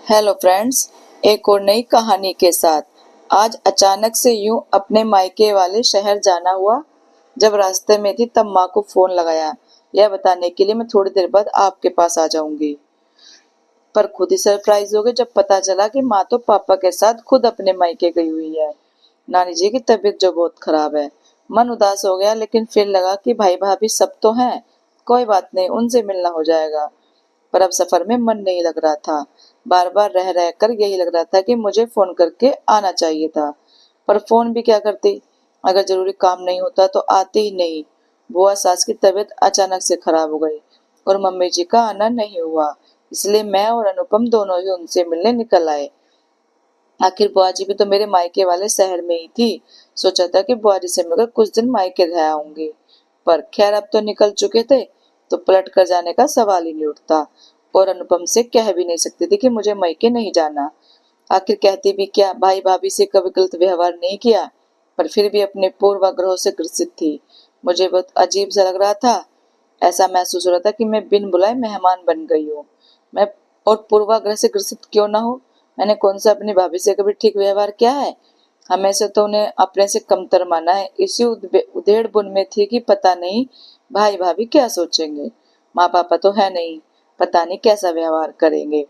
Hello friends, एक और नई कहानी के साथ आज अचानक से यूं अपने मायके वाले शहर जाना हुआ। जब रास्ते में थी तब माँ को फोन लगाया, यह बताने के लिए मैं थोड़ी देर बाद आपके पास आ जाऊंगी। पर खुद ही सरप्राइज हो गए जब पता चला कि माँ तो पापा के साथ खुद अपने मायके गई हुई है। नानी जी की तबीयत जो बहुत खराब है। मन उदास हो गया, लेकिन फिर लगा कि भाई भाभी सब तो हैं, कोई बात नहीं, उनसे मिलना हो जाएगा। पर अब सफर में मन नहीं लग रहा था। बार बार रह रह कर यही लग रहा था कि मुझे फोन करके आना चाहिए था। पर फोन भी क्या करती, अगर जरूरी काम नहीं होता तो आती ही नहीं। बुआ सास की तबीयत अचानक से खराब हो गई और मम्मी जी का आना नहीं हुआ, इसलिए मैं और अनुपम दोनों ही उनसे मिलने निकल आए। आखिर बुआ जी भी तो मेरे मायके वाले शहर में ही थी। सोचा था कि बुआ जी से मिलकर कुछ दिन मायके रह आऊंगी, पर खैर अब तो निकल चुके थे तो पलट कर जाने का सवाल ही नहीं उठता। और अनुपम से कह भी नहीं सकती थी कि मुझे मायके नहीं जाना। आखिर कहती भी क्या, भाई भाभी से कभी गलत व्यवहार नहीं किया, पर फिर भी अपने पूर्वाग्रहों से ग्रसित थी। मुझे बहुत अजीब सा लग रहा था। ऐसा महसूस हो रहा था कि मैं बिन बुलाए मेहमान बन गई हूँ। मैं और पूर्वाग्रह से ग्रसित क्यों ना हो। मैंने कौन सा अपनी भाभी से कभी ठीक व्यवहार किया है। हमेशा तो उन्हें अपने से कमतर माना है। इसी उधेड़ बुन में थी कि पता नहीं भाई भाभी क्या सोचेंगे। माँ पापा तो है नहीं, पता नहीं कैसा व्यवहार करेंगे।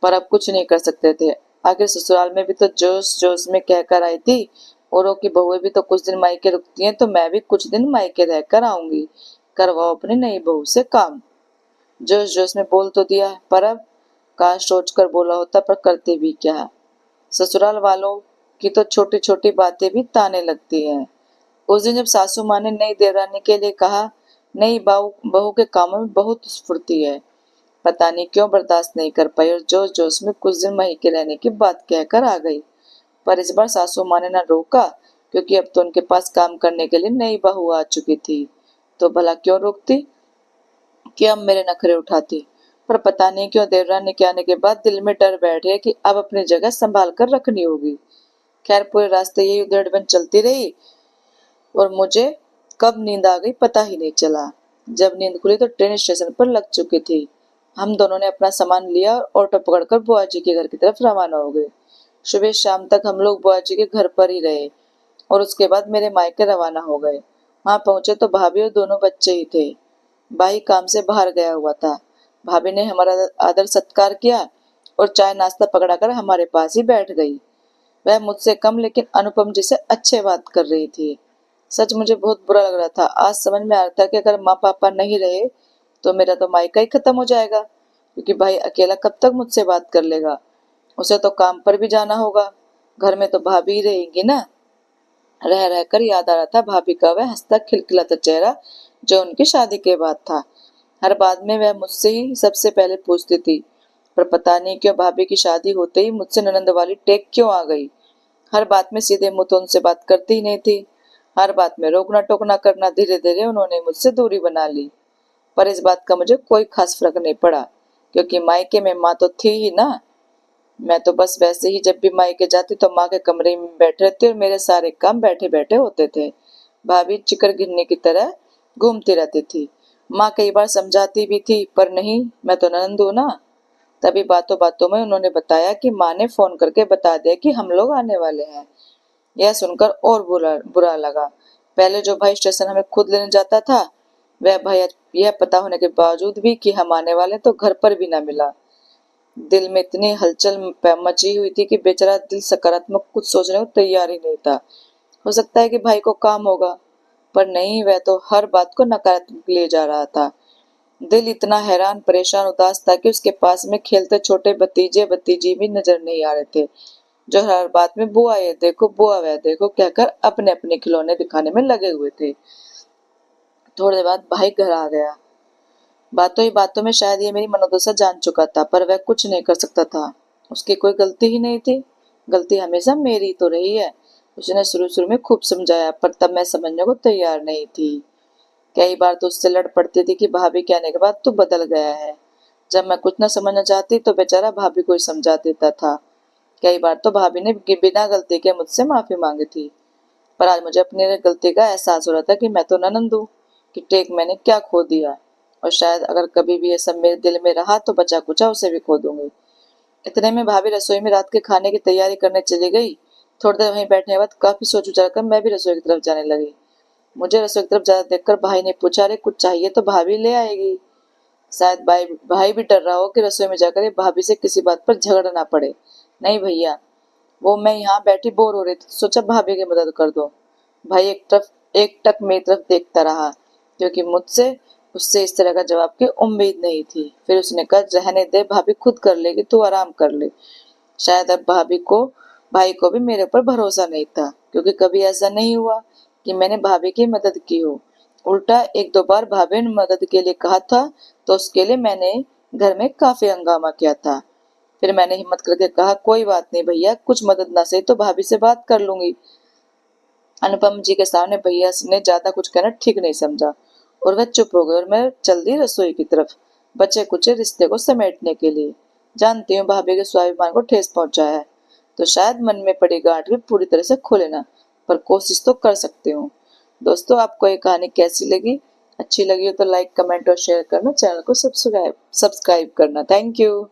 पर अब कुछ नहीं कर सकते थे। आखिर ससुराल में भी तो जोश जोश में कहकर आई थी, औरों की बहुएं भी तो कुछ दिन मायके रुकती हैं, तो मैं भी कुछ दिन मायके रहकर आऊंगी। करवाओ अपनी नई बहू से काम। जोश जोश में बोल तो दिया, पर अब काश सोच कर बोला होता, पर करते भी क्या। ससुराल वालों की तो छोटी छोटी बातें भी ताने लगती हैं। उस दिन जब सासू माँ ने नई देवरानी के लिए कहा, नई बहू बहू के कामों में बहुत स्फूर्ति है, पता नहीं क्यों बर्दाश्त नहीं कर पाई और जोश जोश में कुछ दिन वहीं के रहने की बात कहकर आ गई। पर इस बार सासू माँ ने न रोका, क्योंकि अब तो उनके पास काम करने के लिए नई बहू आ चुकी थी। तो भला क्यों रोकती, कि अब मेरे नखरे उठाती। पर पता नहीं क्यों देवरानी के आने के बाद दिल में डर बैठ गया कि अब अपनी जगह संभाल कर रखनी होगी। खैर पूरे रास्ते यही उधेड़बन चलती रही और मुझे कब नींद आ गई पता ही नहीं चला। जब नींद खुली तो ट्रेन स्टेशन पर लग चुकी थी। हम दोनों ने अपना सामान लिया और ऑटो पकड़कर बुआ जी के घर की तरफ रवाना हो गए। सुबह शाम तक हम लोग बुआ जी के घर पर ही रहे और उसके बाद मेरे मायके रवाना हो गए। वहां पहुंचे तो भाभी और दोनों बच्चे ही थे। भाई काम से बाहर गया हुआ था। भाभी ने हमारा आदर सत्कार किया और चाय नाश्ता पकड़ाकर हमारे पास ही बैठ गई। वह मुझसे कम लेकिन अनुपम जी से अच्छे बात कर रही थी। सच मुझे बहुत बुरा लग रहा था। आज समझ में आ रहा था कि अगर माँ पापा नहीं रहे तो मेरा तो मायका ही खत्म हो जाएगा, क्योंकि भाई अकेला कब तक मुझसे बात कर लेगा। उसे तो काम पर भी जाना होगा, घर में तो भाभी ही रहेंगी ना। रह रहकर याद आ रहा था भाभी का वह हंसता खिलखिलाता चेहरा जो उनकी शादी के बाद था। हर बात में वह मुझसे ही सबसे पहले पूछती थी, पर पता नहीं क्यों भाभी की शादी होते ही मुझसे ननंद वाली टेक क्यों आ गई। हर बात में सीधे मुंह तो उनसे बात करती ही नहीं थी। हर बात में रोकना टोकना करना, धीरे धीरे उन्होंने मुझसे दूरी बना ली। पर इस बात का मुझे कोई खास फर्क नहीं पड़ा, क्योंकि मायके में माँ तो थी ही ना। मैं तो बस वैसे ही जब भी मायके जाती तो माँ के कमरे में बैठे रहती और मेरे सारे काम बैठे बैठे होते थे। भाभी चिकर गिरने की तरह घूमती रहती थी। माँ कई बार समझाती भी थी, पर नहीं, मैं तो ननद हूं ना। तभी बातों बातों में उन्होंने बताया कि माँ ने फोन करके बता दिया कि हम लोग आने वाले हैं। यह सुनकर और बुरा बुरा लगा। पहले जो भाई स्टेशन हमें खुद लेने जाता था, वह भाई यह पता होने के बावजूद भी कि हम आने वाले तो घर पर भी ना मिला। दिल में इतनी हलचल मची हुई थी कि बेचारा दिल सकारात्मक कुछ सोचने को तैयार ही नहीं था। हो सकता है कि भाई को काम होगा, पर नहीं, वह तो हर बात को नकारात्मक ले जा रहा था। दिल इतना हैरान परेशान उदास था कि उसके पास में खेलते छोटे भतीजे भतीजी भी नजर नहीं आ रहे थे, जो हर बात में बुआ ये देखो बुआ वह देखो कहकर अपने अपने खिलौने दिखाने में लगे हुए थे। थोड़ी देर बाद भाई घर आ गया। बातों ही बातों में शायद ये मेरी मनोदशा जान चुका था, पर वह कुछ नहीं कर सकता था। उसकी कोई गलती ही नहीं थी। गलती हमेशा मेरी तो रही है। उसने शुरू शुरू में खूब समझाया, पर तब मैं समझने को तैयार नहीं थी। कई बार तो उससे लड़ पड़ती थी कि भाभी के आने के बाद तू बदल गया है। जब मैं कुछ न समझना चाहती तो बेचारा भाभी को ही समझा देता था। कई बार तो भाभी ने बिना गलती के मुझसे माफी मांगी थी। पर आज मुझे अपनी गलती का एहसास हो रहा था कि मैं तो ननंद हूं, कि टेक मैंने क्या खो दिया, और शायद अगर कभी भी ये सब मेरे दिल में रहा तो बचा कुचा उसे भी खो दूंगी। इतने में भाभी रसोई में रात के खाने की तैयारी करने चली गई। थोड़ी देर वहीं बैठने के बाद काफी सोच विचार कर मैं भी रसोई की तरफ जाने लगी। मुझे रसोई की तरफ जाते देखकर भाई ने पूछा, अरे कुछ चाहिए तो भाभी ले आएगी। शायद भाई भाई भी डर रहा हो कि रसोई में जाकर ये भाभी से किसी बात पर झगड़ा ना पड़े। नहीं भैया, वो मैं यहाँ बैठी बोर हो रही थी, सोचा भाभी की मदद कर दो। भाई एक टक मेरी तरफ देखता रहा, क्योंकि मुझसे उससे इस तरह का जवाब की उम्मीद नहीं थी। फिर उसने कहा, रहने दे, भाभी खुद कर लेगी, तू आराम कर ले। शायद अब भाई को भी मेरे ऊपर भरोसा नहीं था, क्योंकि कभी ऐसा नहीं हुआ कि मैंने भाभी की मदद की हो। उल्टा एक दो बार भाभी ने मदद के लिए कहा था, तो उसके लिए मैंने घर में काफी हंगामा किया था। फिर मैंने हिम्मत करके कहा, कोई बात नहीं भैया, कुछ मदद ना सही तो भाभी से बात कर लूंगी। अनुपम जी के सामने भैया ने ज्यादा कुछ कहना ठीक नहीं समझा, और वह चुप हो गए और मैं चल दी रसोई की तरफ, बचे कुचे रिश्ते को समेटने के लिए। जानती हूँ भाभी के स्वाभिमान को ठेस पहुंचा है, तो शायद मन में पड़ी गांठ भी पूरी तरह से खोले ना, पर कोशिश तो कर सकती हूँ। दोस्तों, आपको ये कहानी कैसी लगी? अच्छी लगी हो तो लाइक, कमेंट और शेयर करना, चैनल को सब्सक्राइब करना। Thank you.